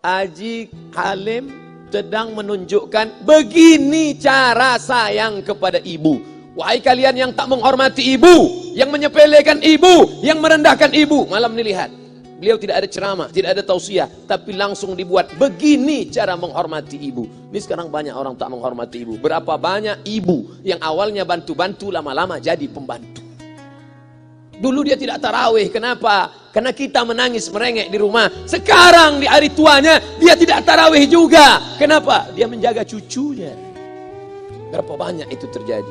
Haji Halim sedang menunjukkan begini cara sayang kepada ibu. Wahai kalian yang tak menghormati ibu, yang menyepelekan ibu, yang merendahkan ibu. Malam ini lihat, beliau tidak ada ceramah, tidak ada tausiah, tapi langsung dibuat begini cara menghormati ibu. Ini sekarang banyak orang tak menghormati ibu. Berapa banyak ibu yang awalnya bantu-bantu, lama-lama jadi pembantu. Dulu dia tidak tarawih, kenapa? Karena kita menangis merengek di rumah. Sekarang di hari tuanya dia tidak tarawih juga. Kenapa? Dia menjaga cucunya. Berapa banyak itu terjadi?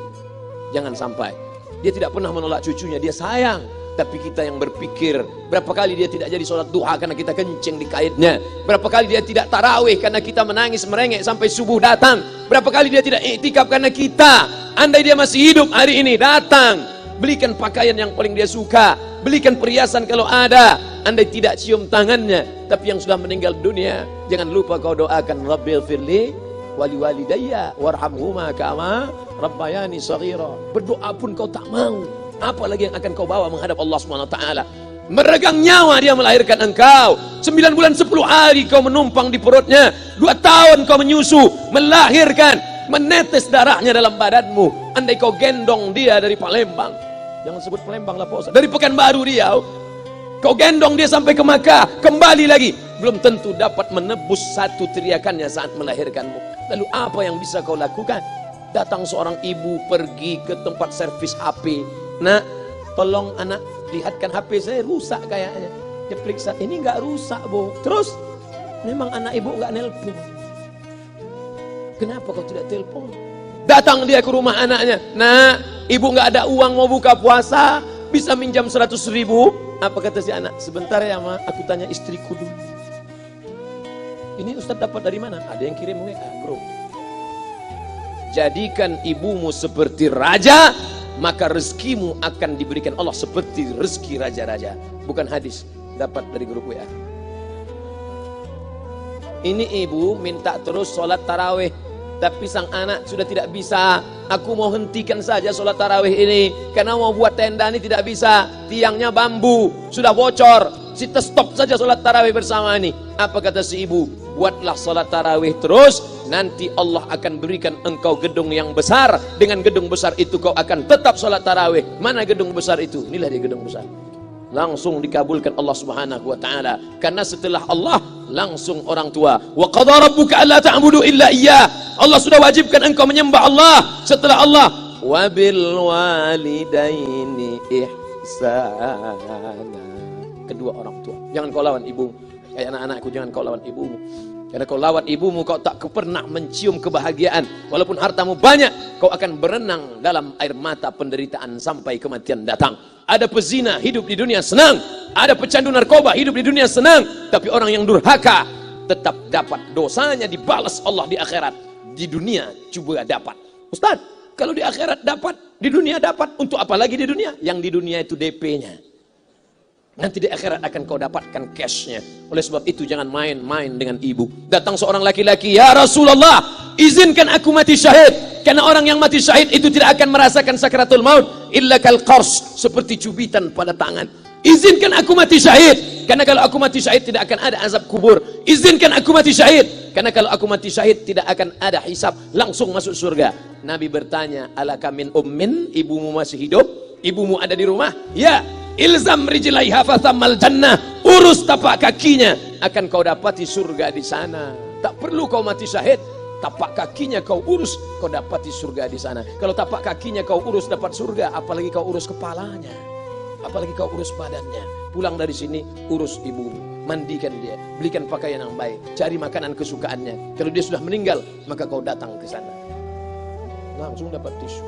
Jangan sampai. Dia tidak pernah menolak cucunya, dia sayang. Tapi kita yang berpikir, berapa kali dia tidak jadi sholat duha karena kita kencing di kaitnya. Berapa kali dia tidak tarawih karena kita menangis merengek sampai subuh datang. Berapa kali dia tidak iktikaf karena kita, andai dia masih hidup hari ini, datang, belikan pakaian yang paling dia suka, belikan perhiasan kalau ada. Andai tidak cium tangannya. Tapi yang sudah meninggal dunia, jangan lupa kau doakan, Rabbil firli wali walidayya warhamhuma kama rabbayani shaghira. Berdoa pun kau tak mau, apalagi yang akan kau bawa menghadap Allah SWT. Meregang nyawa dia melahirkan engkau. 9 bulan 10 hari kau menumpang di perutnya. 2 tahun kau menyusu, melahirkan, menetes darahnya dalam badanmu. Andai kau gendong dia dari Palembang, jangan sebut Palembang lah Pak Ustaz, dari Pekanbaru Riau, kau gendong dia sampai ke Makkah, kembali lagi, belum tentu dapat menebus satu teriakannya saat melahirkanmu. Lalu apa yang bisa kau lakukan? Datang seorang ibu pergi ke tempat servis HP. Nak, tolong anak lihatkan HP saya rusak kayaknya. Dia periksa, ini nggak rusak bu. Terus, memang anak ibu nggak nelpon. Kenapa kau tidak telepon? Datang dia ke rumah anaknya. Nah, ibu nggak ada uang mau buka puasa, bisa minjam 100.000? Apa kata si anak? Sebentar ya ma, aku tanya istriku dulu. Ini Ustaz dapat dari mana? Ada yang kirim WA bro. Jadikan ibumu seperti raja, maka rezekimu akan diberikan Allah seperti rezeki raja-raja. Bukan hadis, dapat dari grup WA. Ini ibu minta terus sholat tarawih, tapi sang anak sudah tidak bisa. Aku mau hentikan saja sholat tarawih ini, karena mau buat tenda ini tidak bisa. Tiangnya bambu, sudah bocor. Kita stop saja sholat tarawih bersama ini. Apa kata si ibu? Buatlah sholat tarawih terus, nanti Allah akan berikan engkau gedung yang besar. Dengan gedung besar itu kau akan tetap sholat tarawih. Mana gedung besar itu? Inilah dia gedung besar. Langsung dikabulkan Allah Subhanahu wa taala. Karena setelah Allah langsung orang tua. Wa qadara rabbuka alla ta'budu illa iyyah. Allah sudah wajibkan engkau menyembah Allah. Setelah Allah, wa bil walidaini ihsana. Kedua orang tua. Jangan kau lawan ibumu. Kayak anak-anakku, jangan kau lawan ibumu. Karena kau lawan ibumu, kau tak pernah mencium kebahagiaan. Walaupun hartamu banyak, kau akan berenang dalam air mata penderitaan sampai kematian datang. Ada pezina hidup di dunia senang, ada pecandu narkoba hidup di dunia senang, tapi orang yang durhaka tetap dapat dosanya dibalas Allah di akhirat. Di dunia juga dapat. Ustaz, kalau di akhirat dapat, di dunia dapat, untuk apa lagi di dunia? Yang di dunia itu DP-nya. Nanti di akhirat akan kau dapatkan cashnya. Oleh sebab itu jangan main-main dengan ibu. Datang seorang laki-laki, ya Rasulullah, izinkan aku mati syahid. Karena orang yang mati syahid itu tidak akan merasakan sakratul maut illa kal qars, seperti cubitan pada tangan. Izinkan aku mati syahid, karena kalau aku mati syahid tidak akan ada azab kubur. Izinkan aku mati syahid, karena kalau aku mati syahid tidak akan ada hisab, langsung masuk surga. Nabi bertanya, alaka min ummin, ibumu masih hidup? Ibumu ada di rumah? Ya. Ilzam rijlaiha fathammal jannah, urus tapak kakinya, akan kau dapati surga di sana. Tak perlu kau mati syahid, tapak kakinya kau urus, kau dapati surga di sana. Kalau tapak kakinya kau urus dapat surga, apalagi kau urus kepalanya, apalagi kau urus badannya. Pulang dari sini, urus ibumu, mandikan dia, belikan pakaian yang baik, cari makanan kesukaannya. Kalau dia sudah meninggal, maka kau datang ke sana, langsung dapat tisu.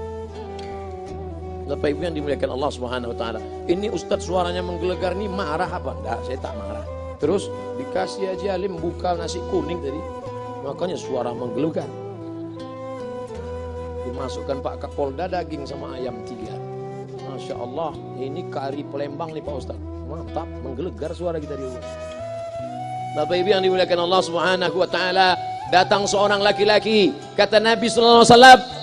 Bapak Ibu yang dimuliakan Allah Subhanahu wa taala. Ini Ustadz suaranya menggelegar, nih marah apa? Enggak, saya tak marah. Terus dikasih aja Alim buka nasi kuning tadi, makanya suara menggelegar. Dimasukkan Pak Kapolda daging sama ayam 3. Masya Allah, ini kari Palembang nih Pak Ustadz. Mantap, menggelegar suara kita di rumah. Bapak Ibu yang dimuliakan Allah Subhanahu wa taala, Datang seorang laki-laki, kata Nabi SAW,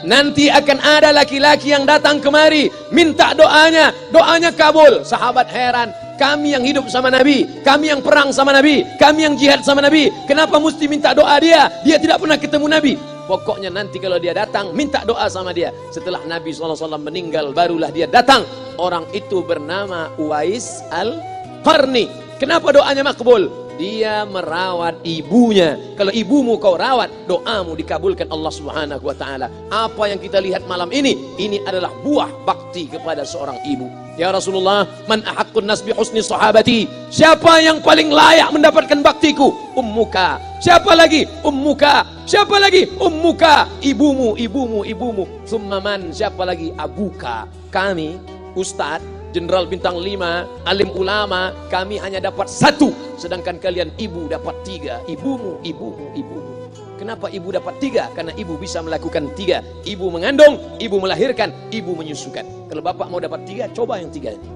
nanti akan ada laki-laki yang datang kemari, minta doanya, doanya kabul. Sahabat heran, kami yang hidup sama Nabi, kami yang perang sama Nabi, kami yang jihad sama Nabi, kenapa mesti minta doa dia? Dia tidak pernah ketemu Nabi. Pokoknya nanti kalau dia datang, minta doa sama dia. Setelah Nabi SAW meninggal, barulah dia datang. Orang itu bernama Uwais Al-Qarni. Kenapa doanya makbul? Dia merawat ibunya. Kalau ibumu kau rawat, doamu dikabulkan Allah Subhanahu wa taala. Apa yang kita lihat malam ini adalah buah bakti kepada seorang ibu. Ya Rasulullah, man ahaqqun nas bi husni sahabati? Siapa yang paling layak mendapatkan baktiku? Ummuka. Siapa lagi? Ummuka. Siapa lagi? Ummuka. Ibumu, ibumu, ibumu. Tsumma man? Siapa lagi? Abuka. Kami, Ustadz, Jenderal Bintang 5, alim ulama, kami hanya dapat 1, sedangkan kalian ibu dapat 3. Ibumu, ibumu, ibumu. Kenapa ibu dapat 3? Karena ibu bisa melakukan 3. Ibu mengandung, ibu melahirkan, ibu menyusukan. Kalau bapak mau dapat 3, coba yang 3 ini.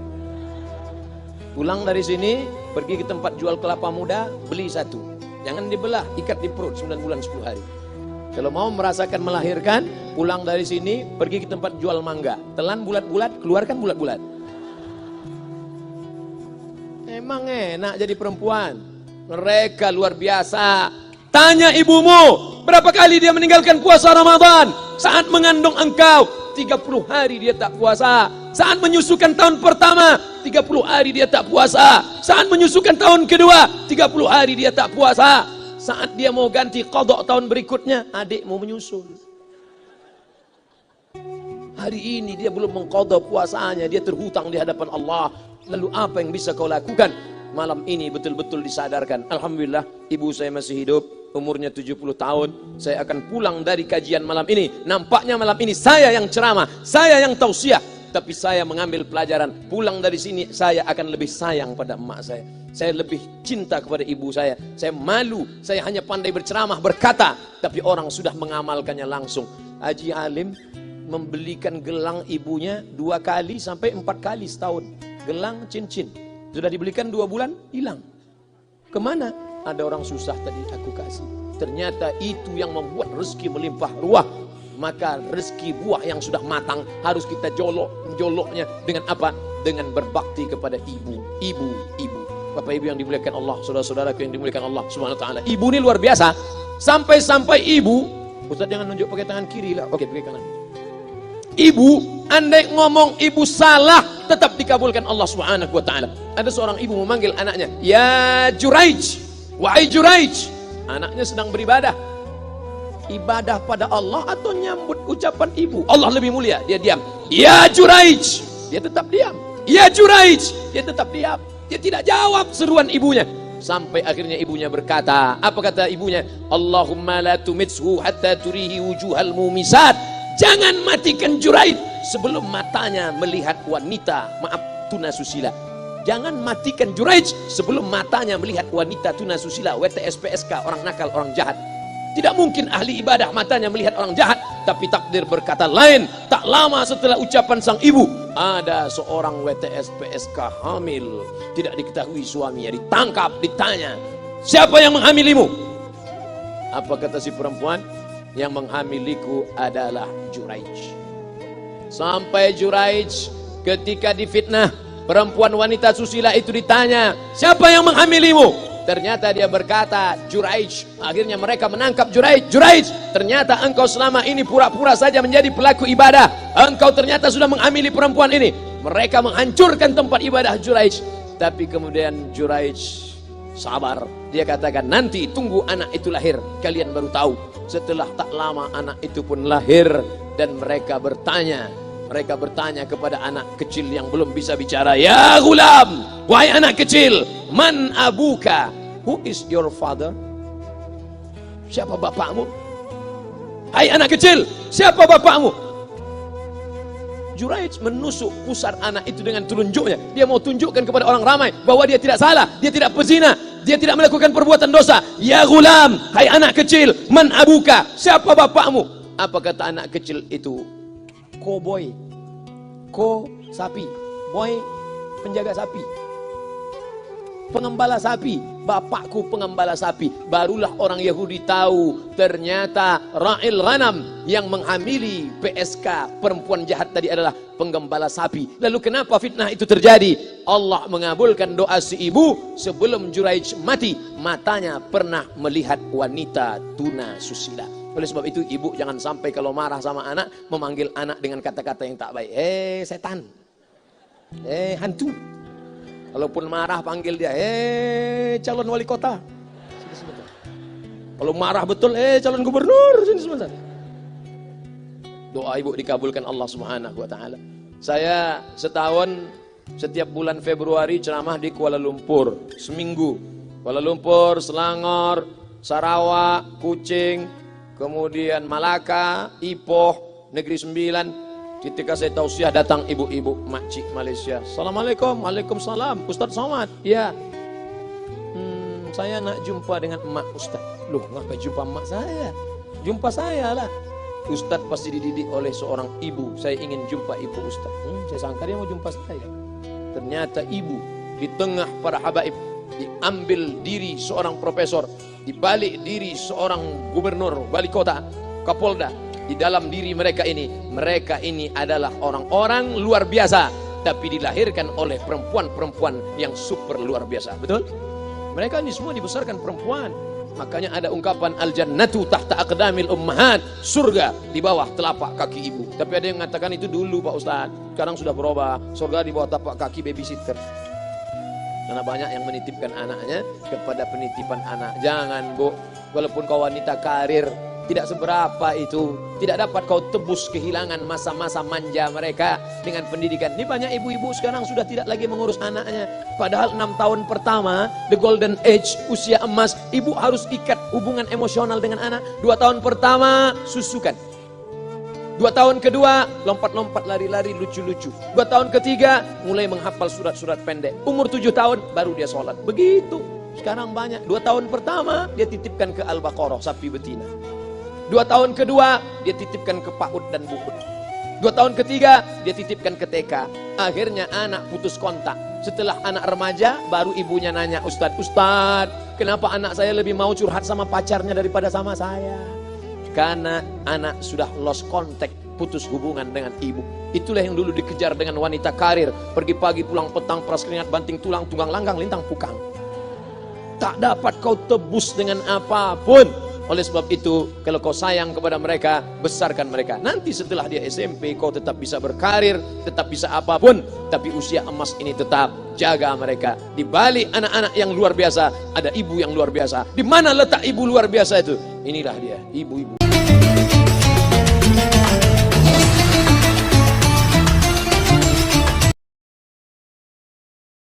Pulang dari sini, pergi ke tempat jual kelapa muda, beli 1. Jangan dibelah, ikat di perut 9 bulan 10 hari. Kalau mau merasakan melahirkan, pulang dari sini, pergi ke tempat jual mangga. Telan bulat-bulat, keluarkan bulat-bulat. Emang enak jadi perempuan. Mereka luar biasa. Tanya ibumu, berapa kali dia meninggalkan puasa Ramadan? Saat mengandung engkau, 30 hari dia tak puasa. Saat menyusukan tahun pertama, 30 hari dia tak puasa. Saat menyusukan tahun kedua, 30 hari dia tak puasa. Saat dia mau ganti qadha tahun berikutnya, adik mau menyusul. Hari ini dia belum mengqadha puasanya, dia terhutang di hadapan Allah. Lalu apa yang bisa kau lakukan? Malam ini betul-betul disadarkan. Alhamdulillah, ibu saya masih hidup, umurnya 70 tahun. Saya akan pulang dari kajian malam ini. Nampaknya malam ini saya yang ceramah, saya yang tausiah, tapi saya mengambil pelajaran. Pulang dari sini saya akan lebih sayang pada emak saya. Saya lebih cinta kepada ibu saya. Saya malu, saya hanya pandai berceramah, berkata, tapi orang sudah mengamalkannya langsung. Haji Alim membelikan gelang ibunya 2 kali sampai 4 kali setahun. Gelang cincin sudah dibelikan 2 bulan, hilang. Kemana? Ada orang susah tadi aku kasih. Ternyata itu yang membuat rezeki melimpah ruah. Maka rezeki buah yang sudah matang harus kita joloknya dengan apa? Dengan berbakti kepada ibu. Bapak ibu yang dimuliakan Allah, saudara-saudaraku yang dimuliakan Allah Subhanahu wa taala. Ibu ini luar biasa. Sampai ibu, Ustaz jangan nunjuk pakai tangan kiri lah. Oke, pakai kanan. Ibu, andai ngomong ibu salah, tetap dikabulkan Allah Subhanahu wa taala. Ada seorang ibu memanggil anaknya, "Ya Juraij, wahai Juraij." Anaknya sedang beribadah. Ibadah pada Allah atau nyambut ucapan ibu? Allah lebih mulia, dia diam. "Ya Juraij." Dia tetap diam. "Ya Juraij." Dia tetap diam. Dia tidak jawab seruan ibunya. Sampai akhirnya ibunya berkata, apa kata ibunya? "Allahumma la tumithu hatta turihi wujuhal mumisat." Jangan matikan Juraij sebelum matanya melihat wanita, maaf, tunasusila. Jangan matikan Juraij sebelum matanya melihat wanita tunasusila, WTS PSK, orang nakal, orang jahat. Tidak mungkin ahli ibadah matanya melihat orang jahat, tapi takdir berkata lain. Tak lama setelah ucapan sang ibu, ada seorang WTS PSK hamil, tidak diketahui suaminya, ditangkap, ditanya, "Siapa yang menghamilimu?" Apa kata si perempuan? "Yang menghamiliku adalah Juraij." Sampai Juraij ketika difitnah, perempuan wanita susila itu ditanya, "Siapa yang menghamilimu?" Ternyata dia berkata, "Juraij." Akhirnya mereka menangkap Juraij. "Juraij, ternyata engkau selama ini pura-pura saja menjadi pelaku ibadah. Engkau ternyata sudah menghamili perempuan ini." Mereka menghancurkan tempat ibadah Juraij. Tapi kemudian Juraij sabar. Dia katakan, "Nanti tunggu anak itu lahir, kalian baru tahu." Setelah tak lama anak itu pun lahir dan mereka bertanya kepada anak kecil yang belum bisa bicara, "Ya gulam, wahai anak kecil, man abuka? Who is your father?" Siapa bapakmu? "Hai anak kecil, siapa bapakmu?" Juraij menusuk pusar anak itu dengan telunjuknya. Dia mau tunjukkan kepada orang ramai bahwa dia tidak salah, dia tidak pezina, dia tidak melakukan perbuatan dosa. "Ya gulam, hai anak kecil, man abuka? Siapa bapakmu?" Apa kata anak kecil itu? "Cowboy." Ko sapi, boy penjaga sapi. pengembala sapi, bapakku pengembala sapi. Barulah orang Yahudi tahu ternyata ra'il ghanam, yang menghamili PSK perempuan jahat tadi adalah penggembala sapi. Lalu kenapa fitnah itu terjadi? Allah mengabulkan doa si ibu sebelum Juraij mati. Matanya pernah melihat wanita tuna susila. Oleh sebab itu ibu jangan sampai kalau marah sama anak memanggil anak dengan kata-kata yang tak baik. Setan, hantu. Kalaupun marah panggil dia, calon wali kota. Sini sebentar. Kalau marah betul, calon gubernur. Sini sebentar. Doa ibu dikabulkan Allah Subhanahu wa taala. Saya setahun setiap bulan Februari ceramah di Kuala Lumpur seminggu. Kuala Lumpur, Selangor, Sarawak, Kuching, kemudian Malaka, Ipoh, Negeri Sembilan. Ketika saya tausiah datang ibu-ibu makcik Malaysia. Assalamualaikum. Waalaikumsalam. Ustaz Somad. Ya. Saya nak jumpa dengan emak Ustaz. Loh, ngapa jumpa emak saya? Jumpa saya lah. Ustaz pasti dididik oleh seorang ibu. Saya ingin jumpa ibu Ustaz. Saya sangka dia mau jumpa saya. Ternyata ibu di tengah para habaib, diambil diri seorang profesor, dibalik diri seorang gubernur, wali kota, kapolda. Di dalam diri mereka ini adalah orang-orang luar biasa, tapi dilahirkan oleh perempuan-perempuan yang super luar biasa. Betul? Mereka ini semua dibesarkan perempuan. Makanya ada ungkapan al-jannatu tahta aqdamil ummahat, surga di bawah telapak kaki ibu. Tapi ada yang mengatakan itu dulu Pak Ustaz, sekarang sudah berubah, surga di bawah telapak kaki babysitter. Karena banyak yang menitipkan anaknya kepada penitipan anak. Jangan Bu, walaupun kau wanita karir, tidak seberapa itu, tidak dapat kau tebus kehilangan masa-masa manja mereka dengan pendidikan. Ini banyak ibu-ibu sekarang sudah tidak lagi mengurus anaknya. Padahal 6 tahun pertama, the golden age, usia emas, ibu harus ikat hubungan emosional dengan anak. 2 tahun pertama, susukan. 2 tahun kedua, lompat-lompat, lari-lari, lucu-lucu. 2 tahun ketiga, mulai menghafal surat-surat pendek. Umur 7 tahun, baru dia sholat. Begitu. Sekarang banyak. 2 tahun pertama, dia titipkan ke Al-Baqarah, sapi betina. 2 tahun kedua, dia titipkan ke PAUD dan BUUD. 2 tahun ketiga, dia titipkan ke TK. Akhirnya anak putus kontak. Setelah anak remaja, baru ibunya nanya, Ustadz, kenapa anak saya lebih mau curhat sama pacarnya daripada sama saya? Karena anak sudah lost contact, putus hubungan dengan ibu. Itulah yang dulu dikejar dengan wanita karir. Pergi pagi, pulang petang, peras keringat, banting tulang, tunggang langgang, lintang pukang. Tak dapat kau tebus dengan apapun. Oleh sebab itu, kalau kau sayang kepada mereka, besarkan mereka. Nanti setelah dia SMP, kau tetap bisa berkarir, tetap bisa apapun. Tapi usia emas ini tetap jaga mereka. Di balik anak-anak yang luar biasa, ada ibu yang luar biasa. Di mana letak ibu luar biasa itu? Inilah dia, ibu-ibu.